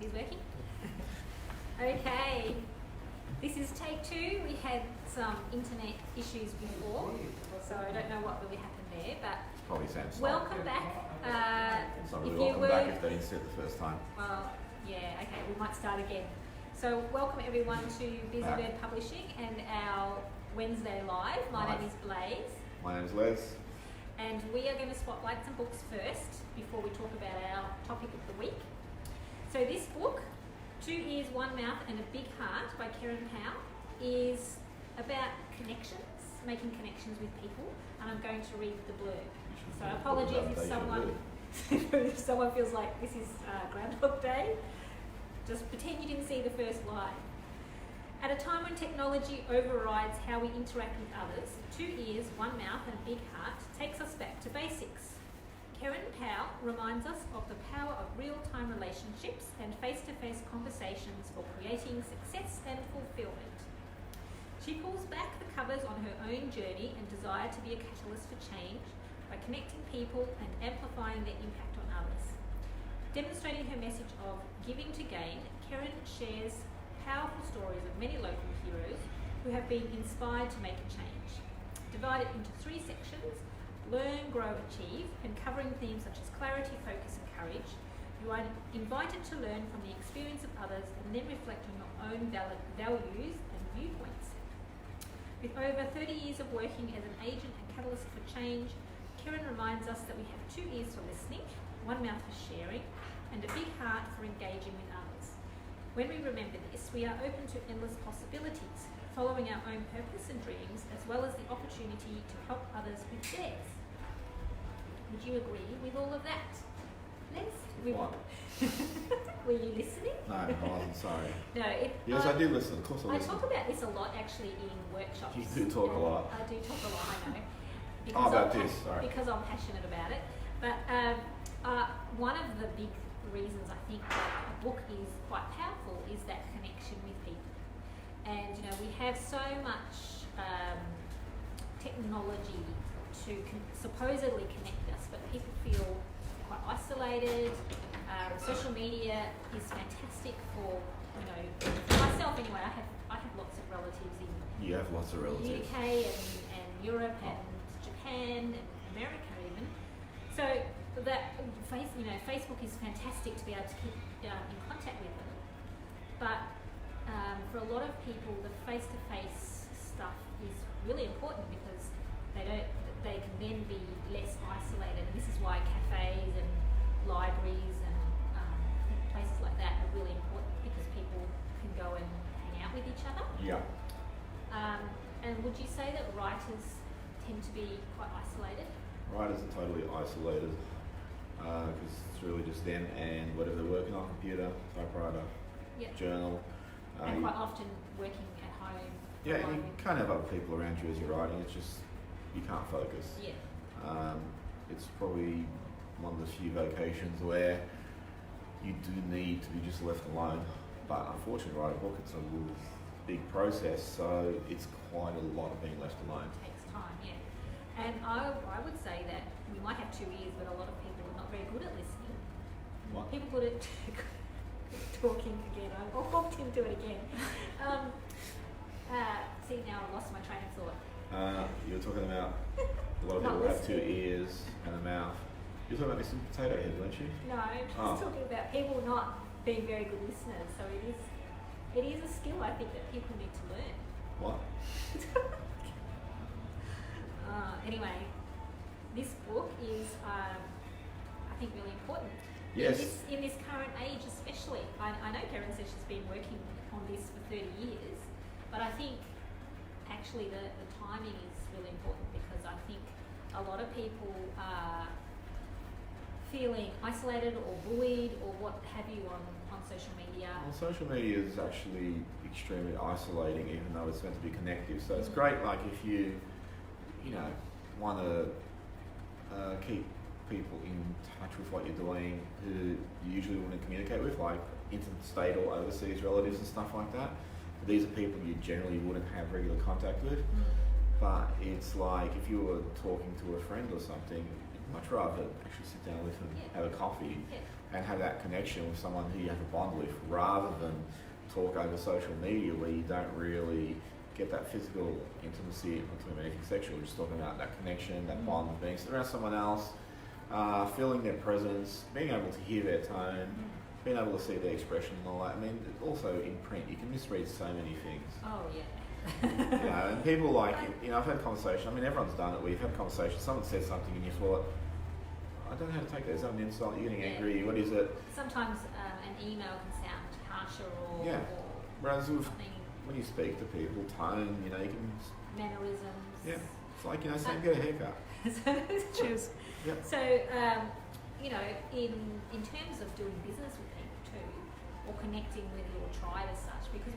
It is working? Okay. This is take 2. We had some internet issues before, so I don't know what really happened there, but Probably Sam's welcome back. It's not really welcome back if they didn't see it the first time. Well, yeah, okay, we might start again. So welcome everyone to Busybird Publishing and our Wednesday Live. My name is Blaise. My name is Les. And we are going to spotlight some books first before we talk about our topic of the week. So this book, 2 Ears, 1 Mouth and a Big Heart by Kerryn Powell, is about connections, making connections with people, and I'm going to read the blurb. So apologies if someone feels like this is Groundhog Day. Just pretend you didn't see the first line. At a time when technology overrides how we interact with others, 2 Ears, 1 Mouth and a Big Heart takes us back to basics. Kerryn Powell reminds us of the power of real-time relationships and face-to-face conversations for creating success and fulfillment. She pulls back the covers on her own journey and desire to be a catalyst for change by connecting people and amplifying their impact on others. Demonstrating her message of giving to gain, Kerryn shares powerful stories of many local heroes who have been inspired to make a change. Divided into 3 sections, Learn, Grow, Achieve, and covering themes such as clarity, focus and courage, you are invited to learn from the experience of others and then reflect on your own values and viewpoints. With over 30 years of working as an agent and catalyst for change, Kerryn reminds us that we have 2 ears for listening, 1 mouth for sharing, and a big heart for engaging with others. When we remember this, we are open to endless possibilities, following our own purpose and dreams, as well as the opportunity to help others with theirs. Would you agree with all of that? Les? What? Were you listening? No, I wasn't, sorry. No. Yes, I do listen, of course I listen. I talk about this a lot actually in workshops. You do talk a lot. I do talk a lot, I know. How about this? Sorry. Because I'm passionate about it. But one of the big reasons I think that a book is quite powerful is that connection with people. And we have so much technology to supposedly connect us, but people feel quite isolated. Social media is fantastic for myself anyway. I have lots of relatives in You have lots of relatives. UK and Europe and Japan and America even. So that Facebook is fantastic to be able to keep in contact with them. But for a lot of people, the face-to-face stuff is really important because they can then be less isolated. And this is why cafes and libraries and places like that are really important because people can go and hang out with each other. Yeah. And would you say that writers tend to be quite isolated? Writers are totally isolated because it's really just them and whatever they're working on, computer, typewriter, journal. And quite often working at home. Yeah, and you can't have other people around you as you're writing. It's just, you can't focus. Yeah. It's probably one of the few vocations where you do need to be just left alone. But unfortunately, to write a book, it's a little big process, so it's quite a lot of being left alone. It takes time, yeah. And I would say that we might have 2 ears, but a lot of people are not very good at listening. What? People good at talking again. I walked into it again. See, now I've lost my train of thought. You're talking about a lot of people have 2 ears and a mouth. You're talking about this potato head, weren't you? No, I'm just talking about people not being very good listeners. So it is a skill I think that people need to learn. What? Anyway, this book is, I think, really important. Yes. In this current age especially. I know Kerryn says she's been working on this for 30 years, but I think actually the timing is really important because I think a lot of people are feeling isolated or bullied or what have you on social media. Well, social media is actually extremely isolating even though it's meant to be connective. So it's great like if you want to keep people in touch with what you're doing who you usually wouldn't communicate with, like interstate or overseas relatives and stuff like that. But these are people you generally wouldn't have regular contact with. But it's like if you were talking to a friend or something, you'd much rather actually sit down with them, have a coffee, and have that connection with someone who you have a bond with, rather than talk over social media where you don't really get that physical intimacy, not talking about anything sexual, just talking about that connection, that bond, being around someone else, feeling their presence, being able to hear their tone, being able to see their expression and all that. I mean, also in print, you can misread so many things. Oh, yeah. You know, and people like, you know, I've had conversations, I mean, everyone's done it, we've had conversations, someone says something and you thought, I don't know how to take that, is that an insult, you're getting angry, what is it? Sometimes an email can sound harsher or, Yeah. Whereas with, something, when you speak to people, tone, you know, you can, mannerisms. yeah, it's like, you know, saying get a haircut. Cheers. Yep. So, you know, in terms of doing business with people too, or connecting with your tribe as such, because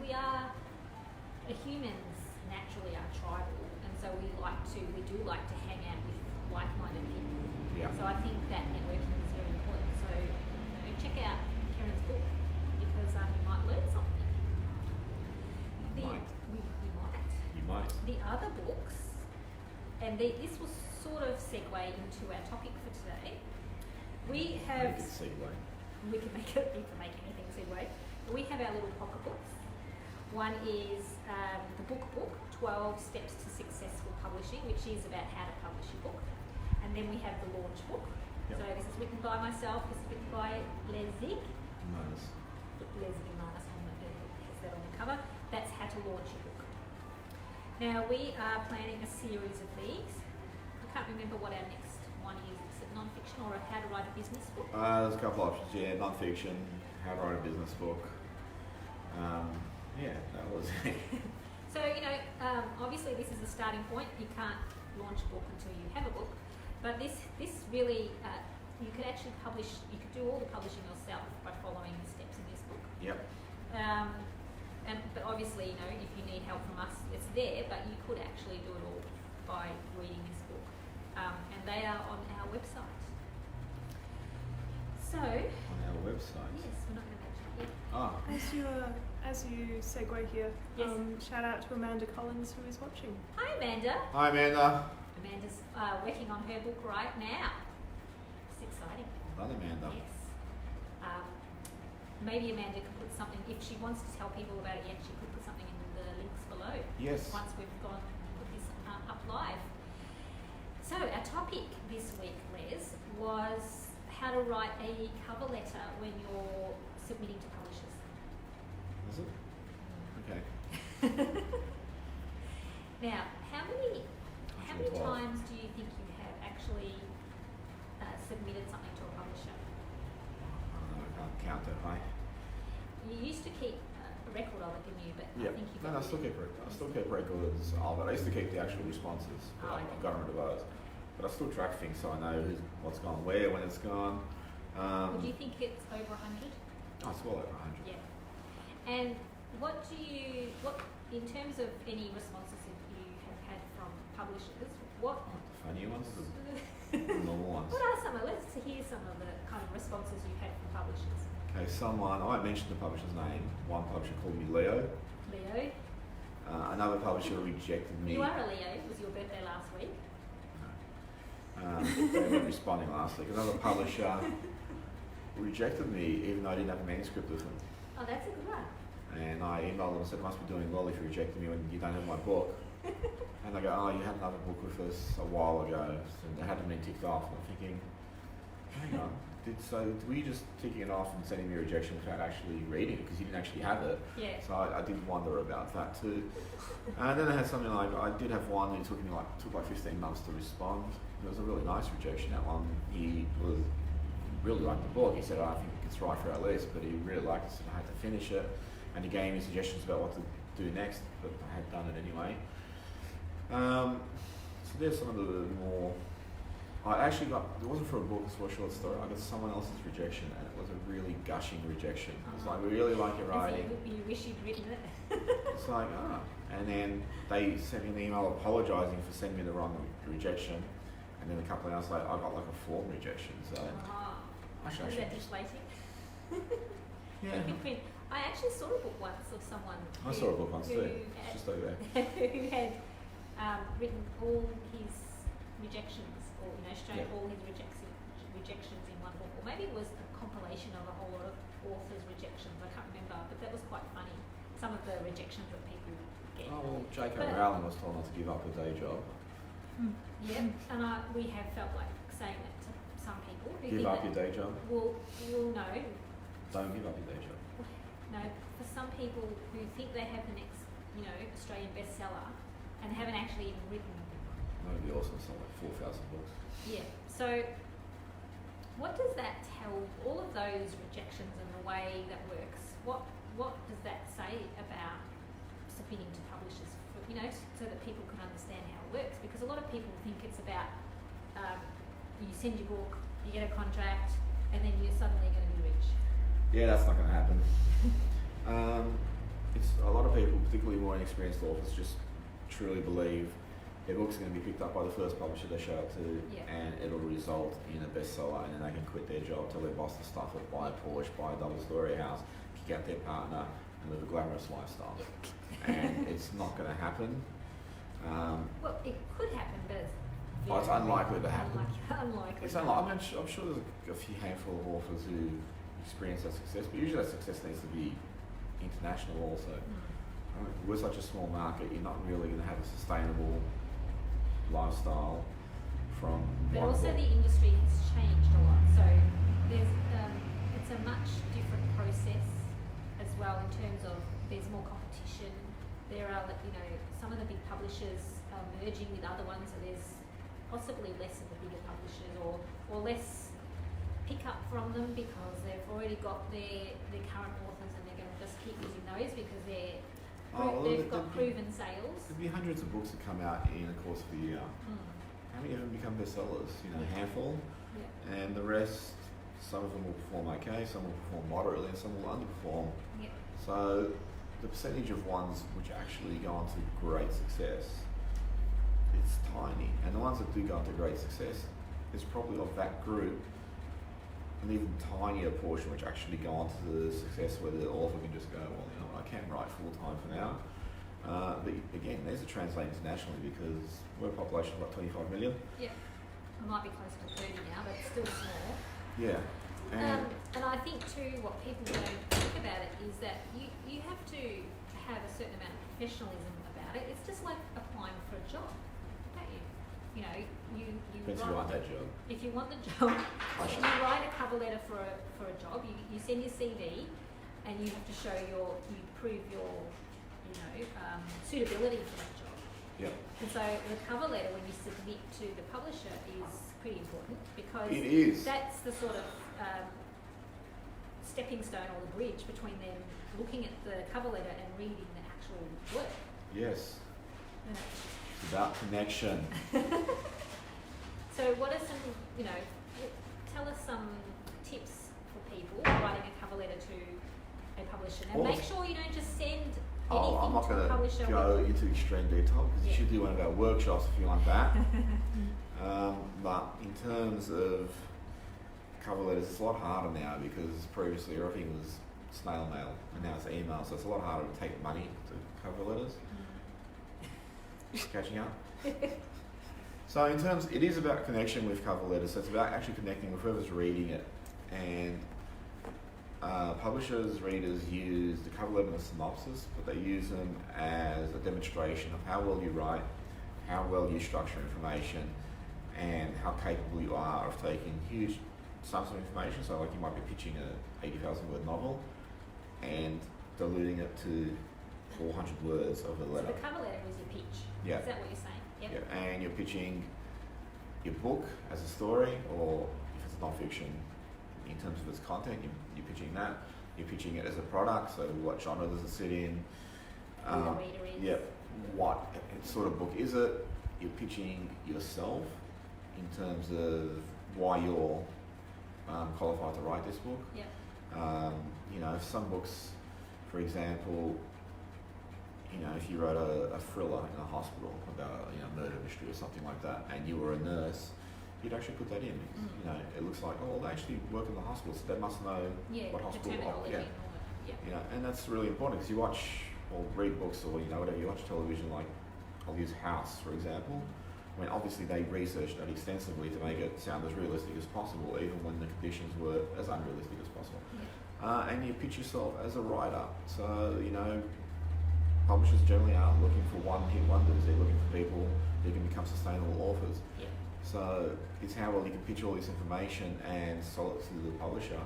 humans naturally are tribal, and so we do like to hang out with like-minded people. Yeah. So I think that networking is very important. So, you know, check out Kerryn's book, because you might learn something. We might. You might. The other books, and this will sort of segue into our topic for today. We have. Make it segue. We can make it. You can make anything segue. We have our little pocket books. One is the book, 12 Steps to Successful Publishing, which is about how to publish your book. And then we have the launch book. Yep. So this is written by myself. This is written by Blaise. Nice. Blaise minus on the has that on the cover. That's how to launch your book. Now we are planning a series of these. I can't remember what our next one is. Is it non-fiction or a how to write a business book? There's a couple options, yeah, non-fiction, how to write a business book. Yeah, that was it. So, you know, obviously this is the starting point. You can't launch a book until you have a book. But this really, you could actually you could do all the publishing yourself by following the steps in this book. Yep. But obviously, you know, if you need help from us, it's there, but you could actually do it all by reading this book. And they are on our website. So, On our website. yes, we're not going to actually get Ah, As you segue here, Yes. shout out to Amanda Collins who is watching. Hi, Amanda. hi Amanda. Amanda's working on her book right now. It's exciting. Well done, Amanda. Yes. Maybe Amanda could put something, if she wants to tell people about it yet, she could put something in the links below. Yes. Once we've put this up live. So our topic this week, Les, was how to write a cover letter when you're submitting to publishers. Is it? Okay. Now, how many Well, times do you think you have actually submitted something to a publisher? I can't count that high. You used to keep a record of it, didn't you? But Yeah. I think you've No, I still keep records of it. I used to keep the actual responses, but Oh, I've okay. gotten rid of those. But I still track things so I know what's gone where, when it's gone. Would you think it's over 100? Oh, it's well over 100. Yeah. And what in terms of any responses that you have had from publishers, what Not the funny ones, the normal ones. what are some of, let's hear some of the kind of responses you've had from publishers. Okay, I won't mention the publisher's name. One publisher called me Leo. Leo? Another publisher rejected me. You are a Leo. It was your birthday last week. They weren't responding last week. Another publisher rejected me even though I didn't have a manuscript with them. Oh, that's a good one. And I emailed them and said, I must be doing well if you rejected me when you don't have my book. And they go, oh, you had another book with us a while ago. So they hadn't been ticked off. And I'm thinking, hang on, were you just ticking it off and sending me a rejection without actually reading it because you didn't actually have it? Yeah. So I did wonder about that too. And then I had something like, I did have one who took 15 months to respond. It was a really nice rejection, that one. He really liked the book. He said, I think it's right for our list, but he really liked it, so I had to finish it. And he gave me suggestions about what to do next, but I had done it anyway. So there's some of the more. It wasn't for a book, it's for a short story. I got someone else's rejection, and it was a really gushing rejection. It was like, we really like your writing. You wish you'd written it. It's like, And then they sent me an email apologising for sending me the wrong rejection. And then a couple of hours later, I got like a form rejection. So I should Is actually. that deflating? Yeah. I actually saw a book once of someone. I saw a book once too. It's just over there. Who had written all his rejections, or shown Yeah. all his rejections in one book, or maybe it was a compilation was quite funny. Some of the rejections that people get. Oh, well, J.K. But- Rowling was told not to give up her day job. Yeah, and we have felt like saying that to some people who Give think up that, your day job. well, no, Don't give up your day job. no. For some people who think they have the next, Australian bestseller, and haven't actually even written. That would be awesome. It's like 4,000 books. Yeah. So, what does that tell? All of those rejections and the way that works. What does that say about submitting to publishers? So that people can understand how it works. Because a lot of people think it's about you send your book, you get a contract, and then you're suddenly going to be rich. Yeah, that's not going to happen. It's a lot of people, particularly more inexperienced authors, just truly believe their book's going to be picked up by the first publisher they show up to, Yeah. and it'll result in a bestseller, and then they can quit their job, tell their boss to stuff it, buy a Porsche, buy a double-story house, kick out their partner, and live a glamorous lifestyle. And it's not going to happen. Well, it could happen, but it's It's unlikely to happen. Unlikely. It's unlikely. I'm sure there's a few handful of authors who experience that success, but usually that success needs to be international also. We're such a small market, you're not really going to have a sustainable lifestyle from But one also book. the industry has changed a lot. So there's it's a much different process as well in terms of there's more competition. There are some of the big publishers are merging with other ones, so there's possibly less of the bigger publishers or less pick up from them because they've already got their current authors and they're going to just keep using those because they've got proven sales. There'll be hundreds of books that come out in the course of a year. How many of them become bestsellers? A handful. Yeah. And the rest, some of them will perform okay, some will perform moderately, and some will underperform. Yeah. So the percentage of ones which actually go on to great success, it's tiny. And the ones that do go on to great success, there's probably of that group an even tinier portion which actually go on to the success where the author can just go, well, I can write full time for now. But again, there's a translate internationally because we're a population of about 25 million. Yeah. I might be closer to 30 now, but it's still small. Yeah. And I think too, what people don't think about it is that you have to have a certain amount of professionalism about it. It's just like applying for a job, don't you? You Depends if you want that job. If you want the job, you write a cover letter for a job. You send your CV, and you have to show you prove your suitability for that job. Yeah. And so the cover letter when you submit to the publisher is pretty important because It is. that's the sort of stepping stone or the bridge between them looking at the cover letter and reading the actual work. Yes. Yeah. It's about connection. So what are some, tell us some tips for people writing a cover letter to a publisher. And make sure you don't just send anything I'm not to a going publisher. to go into extreme detail because you should do one of our workshops if you want that. But in terms of cover letters, it's a lot harder now because previously everything was snail mail and now it's email, so it's a lot harder to take money to cover letters. Catching up? So in terms, it is about connection with cover letters, so it's about actually connecting with whoever's reading it. And publishers, readers use the cover letter and the synopsis, but they use them as a demonstration of how well you write, how well you structure information, and how capable you are of taking huge sums of information. So like you might be pitching a 80,000 word novel and diluting it to 400 words of a letter. So the cover letter is your pitch. Yeah. Is that what you're saying? Yep. Yeah, and you're pitching your book as a story, or if it's non-fiction, in terms of its content, you're pitching that. You're pitching it as a product, so what genre does it sit in? Who the reader is. Yeah, what sort of book is it? You're pitching yourself in terms of why you're qualified to write this book. Yep. If some books, for example, if you wrote a thriller in a hospital about murder mystery or something like that, and you were a nurse, you'd actually put that in. It looks like, oh, they actually work in the hospital, so they must know what the hospital. terminology and all that. Yeah. And that's really important because you watch or read books or whatever, you watch television. Like I'll use House for example. I mean, obviously they researched that extensively to make it sound as realistic as possible, even when the conditions were as unrealistic as possible. Yeah. and you pitch yourself as a writer. So, you know, publishers generally aren't looking for one-hit wonders. They're looking for people who can become sustainable authors. Yeah. So it's how well you can pitch all this information and sell it to the publisher.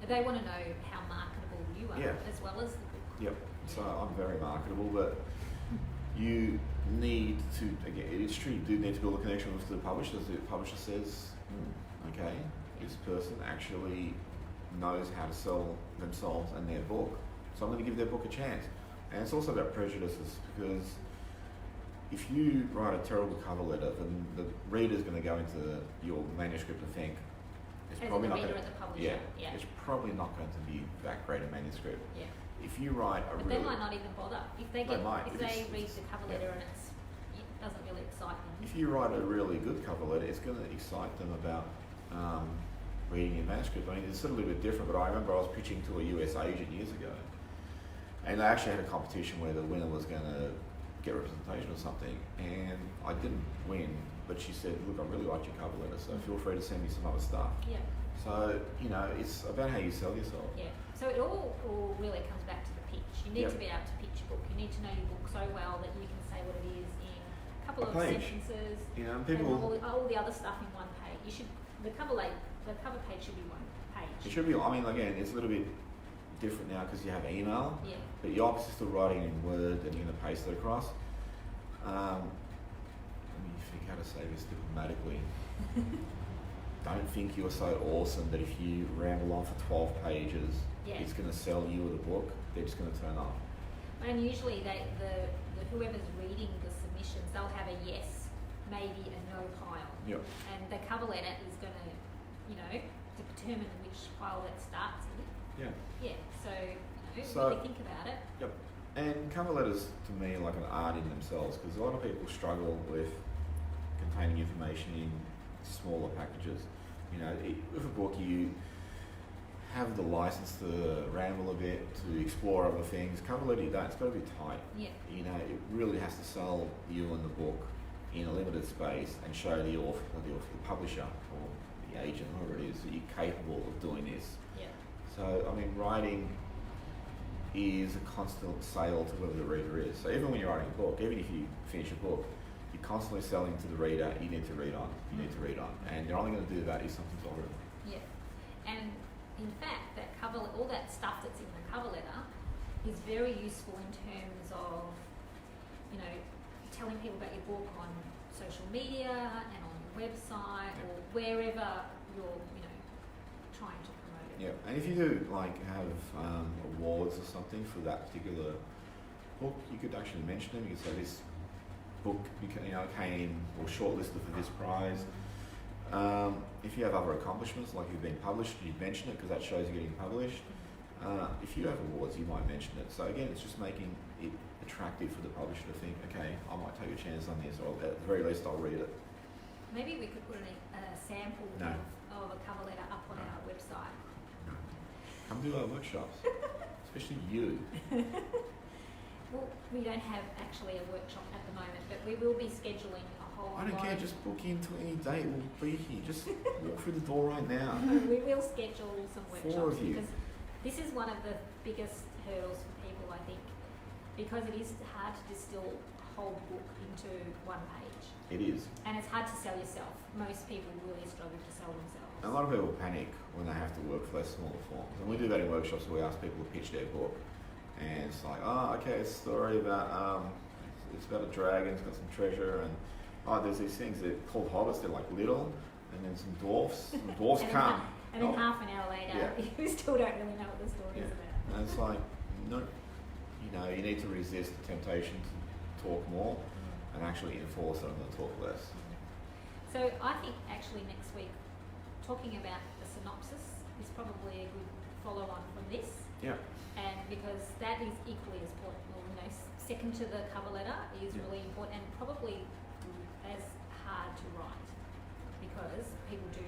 They want to know how marketable you are, as well as the book. Yep. So I'm very marketable, but you need to, again, it is true, you do need to build a connection with the publisher. The publisher says, okay, this person actually knows how to sell themselves and their book, so I'm going to give their book a chance. And it's also about prejudices, because if you write a terrible cover letter, then the reader's going to go into your manuscript and think, it's As probably the not reader going of the publisher. yeah, it's probably not going to be that great a manuscript. Yeah. If you write a But really, they might not even bother. If they They might, if if they it's- read the cover letter and it doesn't really excite them. if you write a really good cover letter, it's going to excite them about reading your manuscript. I mean, it's sort of a little bit different, but I remember I was pitching to a US agent years ago, and they actually had a competition where the winner was going to get representation or something, and I didn't win, but she said, look, I really liked your cover letter, so feel free to send me some other stuff. Yeah. So, you know, it's about how you sell yourself. Yeah. So it all really comes back to the pitch. You need to be able to pitch a book. You need to know your book so well that you can say what it is in a couple of sentences. You know, and And people, all the other stuff in one page. You should the cover page should be one page. it should be, I mean, again, it's a little bit different now because you have email, Yeah. but you're obviously still writing in Word and you're going to paste it across. Let me think how to say this diplomatically. Don't think you're so awesome that if you ramble on for 12 pages, it's going to sell you the book. They're just going to turn off. And usually the whoever's reading the submissions, they'll have a yes, maybe, a no pile. Yep. And the cover letter is going to, determine which pile that starts in. Yeah. Yeah. So, So- really think about it. Yep. And cover letters, to me, are like an art in themselves, because a lot of people struggle with containing information in smaller packages. You know, with a book, you have the license to ramble a bit, to explore other things. Cover letter, you don't. It's got to be tight. Yeah. You know, it really has to sell you and the book in a limited space and show the author, the publisher, or the agent, whoever it is, that you're capable of doing this. Yeah. So, I mean, writing is a constant sale to whoever the reader is. So even when you're writing a book, even if you finish a book, you're constantly selling to the reader, you need to read on, you need to read on. And you're only going to do that if something's well written. Yeah. And in fact, all that stuff that's in the cover letter is very useful in terms of, telling people about your book on social media and on your website or wherever you're, trying to promote it. Yeah, and if you do have awards or something for that particular book, you could actually mention them. You could say this book came or shortlisted for this prize. If you have other accomplishments, like you've been published, you'd mention it because that shows you're getting published. If you have awards, you might mention it. So again, it's just making it attractive for the publisher to think, okay, I might take a chance on this, or at the very least I'll read it. Maybe we could put a sample of a cover letter up on our website. Come do our workshops, especially you. Well, we don't have actually a workshop at the moment, but we will be scheduling a whole I don't care, just book into any day, we'll be here. Just walk through the door right now. We will schedule some workshops. 4 of you. Because this is one of the biggest hurdles for people, I think, because it is hard to distill a whole book into one page. It is. And it's hard to sell yourself. Most people really struggle to sell themselves. A lot of people panic when they have to work for those smaller forms. And we do that in workshops where we ask people to pitch their book. And it's like, okay, it's a story about, it's about a dragon, it's got some treasure, and there's these things that are called hobbits, they're like little, and then some dwarfs, and dwarfs come. And then half an hour later, you still don't really know what the story is about. And it's like, no, you need to resist the temptation to talk more and actually enforce it and talk less. So I think actually next week, talking about the synopsis is probably a good follow-on from this. Yeah. And because that is equally as important, second to the cover letter is really important and probably as hard to write because people do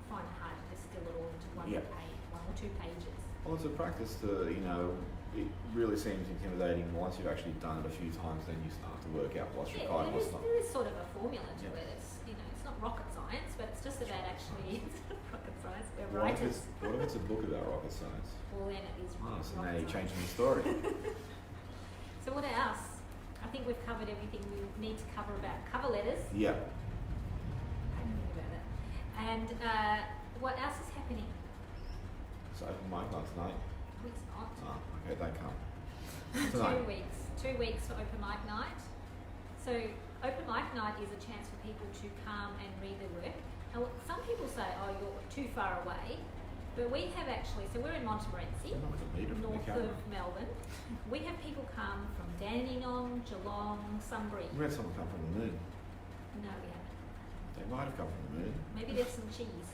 find it hard to distill it all into one page, 1 or 2 pages. Well, it's a practice to, it really seems intimidating. Once you've actually done it a few times, then you start to work out what's required and what's not. There is sort of a formula to it. It's, it's not rocket science, but it's just about actually, it's not rocket science. We're What if writers. it's a book about rocket science? Well, then it is Oh, so now rocket you're science. changing the story. So what else? I think we've covered everything we need to cover about cover letters. Yeah. I don't know about it. And what else is happening? So open mic night tonight. Oh, it's not. Oh, okay, don't come. 2 Tonight. weeks. 2 weeks for open mic night. So open mic night is a chance for people to come and read their work. Now, some people say, oh, you're too far away. But we have actually, so we're in Montmorency, I don't know what to meet from the north camera. of Melbourne. We have people come from Dandenong, Geelong, Sunbury. We had someone come from the moon. No, we haven't. They might have come from the moon. Maybe there's some cheese.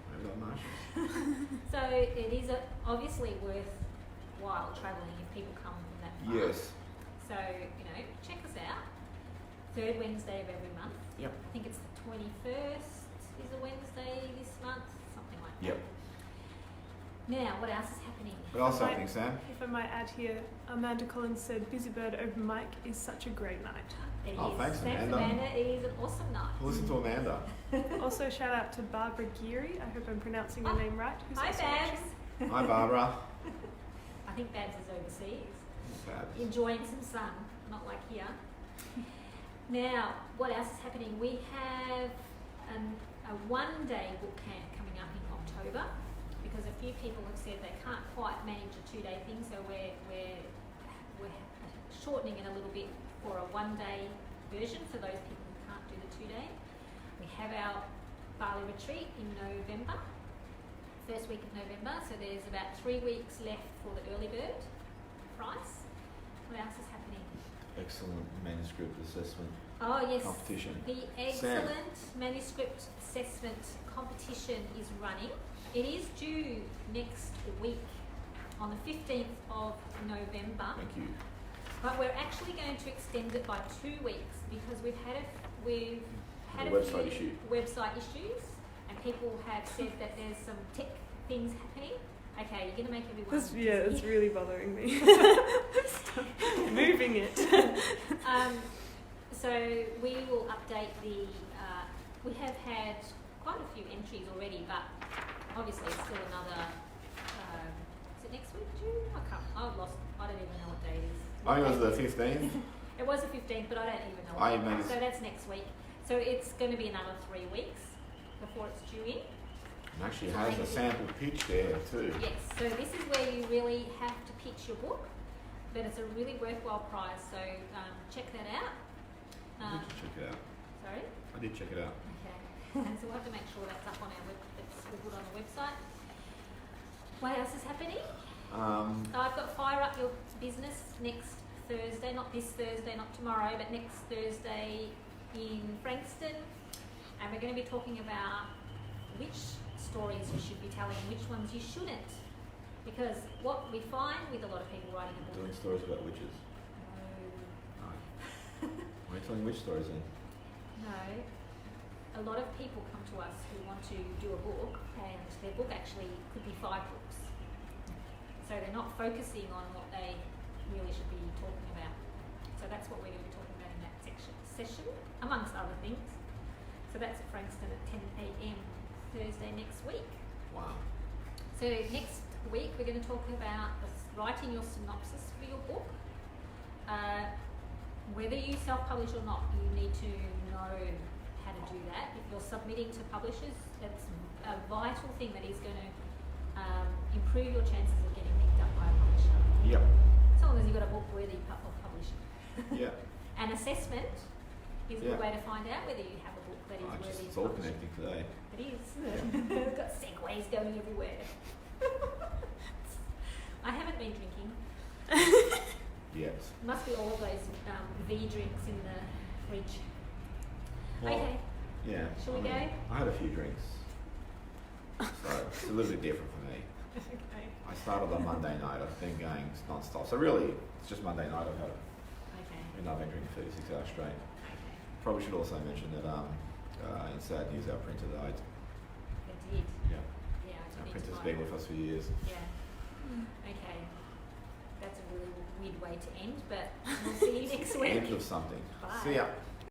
Maybe they're Martians. So it is obviously worthwhile travelling if people come from that far. Yes. So, check us out. Third Wednesday of every month. Yep. I think it's the 21st is a Wednesday this month, something like that. Yep. Now, what else is happening? What else Right. happening, Sam? If I might add here, Amanda Collins said Busybird open mic is such a great night. It Oh, is. thanks, Amanda. Amanda. It is an awesome night. Listen to Amanda. Also, shout out to Barbara Geary. I hope I'm pronouncing your Oh, name right. Who's Hi, also Babs. watching. Hi, Barbara. I think Babs is overseas, Babs. enjoying some sun, not like here. Now, what else is happening? We have a one-day book camp coming up in October because a few people have said they can't quite manage a 2-day thing, so we're shortening it a little bit for a one-day version for those people who can't do the 2-day. We have our Bali retreat in November, first week of November, so there's about 3 weeks left for the early bird price. What else is happening? Excellent manuscript assessment Oh yes, competition. the excellent manuscript assessment competition is running. It is due next week on the 15th of November, Thank you. but we're actually going to extend it by 2 weeks because we've had The a website few issue. website issues and people have said that there's some tech things happening. Okay, you're going to make everyone It's busy. really bothering me. Stop moving it. So we will update the. We have had quite a few entries already, but obviously it's still another. Is it next week, June? I've lost. I don't even know what day it is. I think it was the 15th. It was the 15th, but I don't even know. I What made so that's next week. So it's going to be another 3 weeks before it's due in. And actually has a sample pitch there too. Yes. So this is where you really have to pitch your book, but it's a really worthwhile prize. So check that out. I did check it out. Sorry. I did check it out. Okay. And so we'll have to make sure that's up on our that's good on the website. What else is happening? I've got Fire Up Your Business next Thursday, not this Thursday, not tomorrow, but next Thursday in Frankston. And we're going to be talking about which stories you should be telling and which ones you shouldn't. Because what we find with a lot of people writing a book... Doing stories about witches. No. No. Why are you telling witch stories then? No. A lot of people come to us who want to do a book and their book actually could be 5 books. So they're not focusing on what they really should be talking about. So that's what we're going to be talking about in that session, amongst other things. So that's at Frankston at 10 a.m. Thursday next week. Wow. So next week we're going to talk about writing your synopsis for your book. Whether you self-publish or not, you need to know how to do that. If you're submitting to publishers, that's a vital thing that is going to improve your chances of getting picked up by a publisher. Yep. As long as you've got a book worthy of publishing. Yeah. An assessment is a Yeah. good way to find out whether you have a book that is worthy It's of all publishing. connecting today. It is. We've got segues going everywhere. I haven't been drinking. Yes. Must be all of those V drinks in the fridge. Well, Okay. Yeah. Shall we go? I had a few drinks. So it's a little bit different for me. Okay. I started on Monday night. I've been going non-stop. So really, it's just Monday night I've had it. Okay. And I've been drinking 36 hours straight. Okay. Probably should also mention that in sad news, our printer died. It did. Yeah. Yeah. I Our took it printer's to been my- with us for years. Yeah. Okay. That's a really weird way to end, but we'll see you next week. End of something. Bye. See ya.